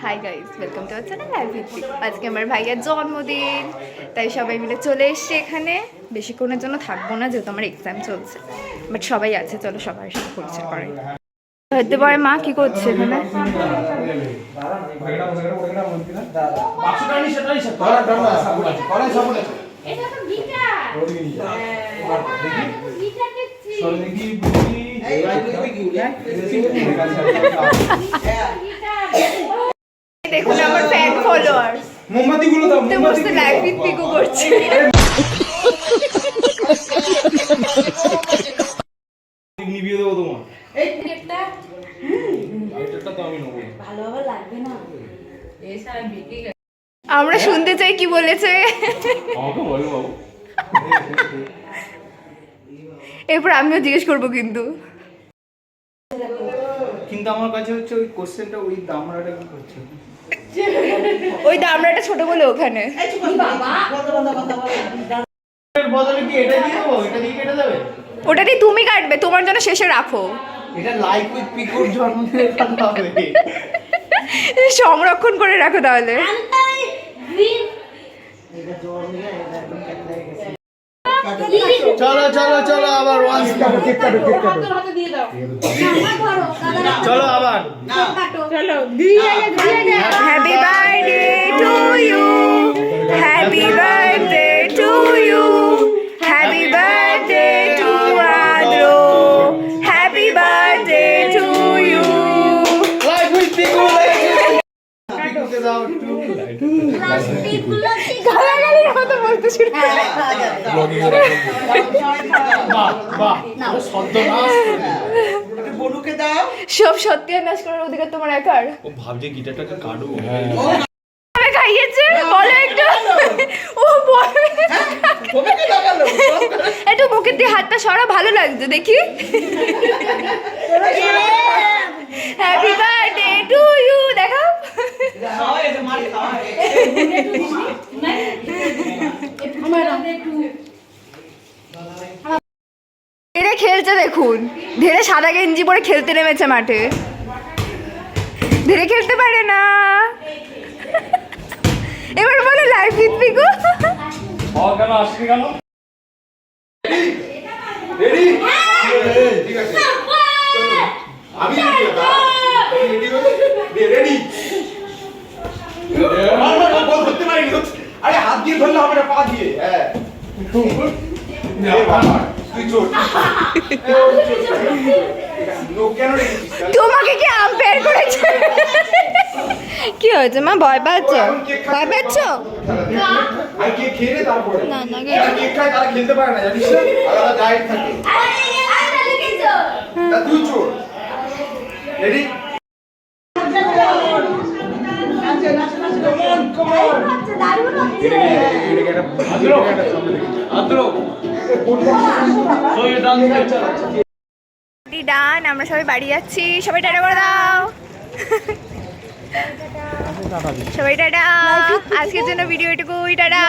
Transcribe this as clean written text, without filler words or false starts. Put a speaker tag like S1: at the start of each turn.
S1: Hi guys, welcome to our channel live ভিত্তিক। আজকে আমার ভাইয়ার জন্মদিন, তাই সবাই মিলে চলে এসছি এখানে। বেশিক্ষণের জন্য থাকবো না, যেহেতু আমার এক্সাম চলছে, বাট সবাই আছে, চলো সবার সাথে পরিচয় করাই। হতে পারে মা কি করছে এখানে? দেখুন আমার ফ্যান ফলোয়ার, মোমবাতিগুলো দাও, মোমবাতি লাইভ ভিত্তিক করছে।
S2: নিভিয়ে দেবো তোমার
S3: এই টিকেটটা
S2: এটা তো আমি নেবো,
S3: ভালোভাবে লাগবে না। এই সারা বিক্রি
S1: আমরা শুনতে চাই কি বলেছে।
S2: আমাকে বলো বাবু।
S1: এরপর আমিও জিজ্ঞেস করবো কিন্তু
S2: আমার কাছে হচ্ছে ওই কোশ্চেনটা, ওই দামড়াটা কি করছে?
S1: ওই দামড়াটা ছোট বলে ওখানে
S2: এর বদলে কি এটা দিয়ে দেবো? এটা দিয়ে কেটে দেবে?
S1: ওটাতেই তুমি কাটবে, তোমার জন্য শেষে রাখো।
S2: এটা লাইক উইথ পিকুর জন্মদিনে কাটা হবে।
S1: সংরক্ষণ করে রাখো তাহলে।
S2: চলো চলো চলো আবার ওয়ান্স কাটো, কেক কাটো, কেক কাটো,
S3: হাতে দিয়ে দাও।
S2: চলো আবার
S3: চলো দিয়ে দে।
S1: Happy birthday to you, happy birthday to you, happy birthday to Adro, happy birthday to you.
S2: Like with Piku, পিকুকে দাও একটু।
S1: গালাগালির মতো বলতে শুরু করে।
S2: বাহ বাহ, সদ্যনাশ করে বনুকে দাও।
S1: সব সত্যানাশ করার অধিকার তোমার একার।
S2: ও ভাবছে গিটারটাকে কাটবো।
S1: আমি খাইয়েছে বলো একটু। ও বলে একটু বুকের দিয়ে হাতটা সরা, ভালো লাগছে দেখি। হ্যাপি বার্থডে টু ইউ দেখাও। ধীরে খেলছে দেখুন, ধীরে সাদা গেঞ্জি পরে খেলতে নেমেছে মাঠে। ধীরে খেলতে পারে না। এবার বলো লাইভ ভিত্তিক।
S2: কেন আসবি কেন? রেডি? ঠিক আছে, আমি রেডি। ধরতে পারিনি, আরে হাত দিয়ে ধরলে হবে না, পা দিয়ে। হ্যাঁ তুই চোট। কেন রেখেছিস?
S1: তোমাকে কি আম্পায়ার করেছে? কি হয়েছে মা, ভয় পাচ্ছ? ভয় পাচ্ছ?
S2: আর কেক খেয়ে নে তারপরে।
S1: না না,
S2: যারা কেক খায় তারা খেলতে পারে না, জানিস না? আলাদা ডায়েট থাকে। তা তুই চোট। রেডি?
S1: ডান, আমরা সবাই বাড়ি যাচ্ছি। সবাই টাটা করে দাও। সবাই টাটা। আজকের জন্য ভিডিও এটুকুই, টাটা।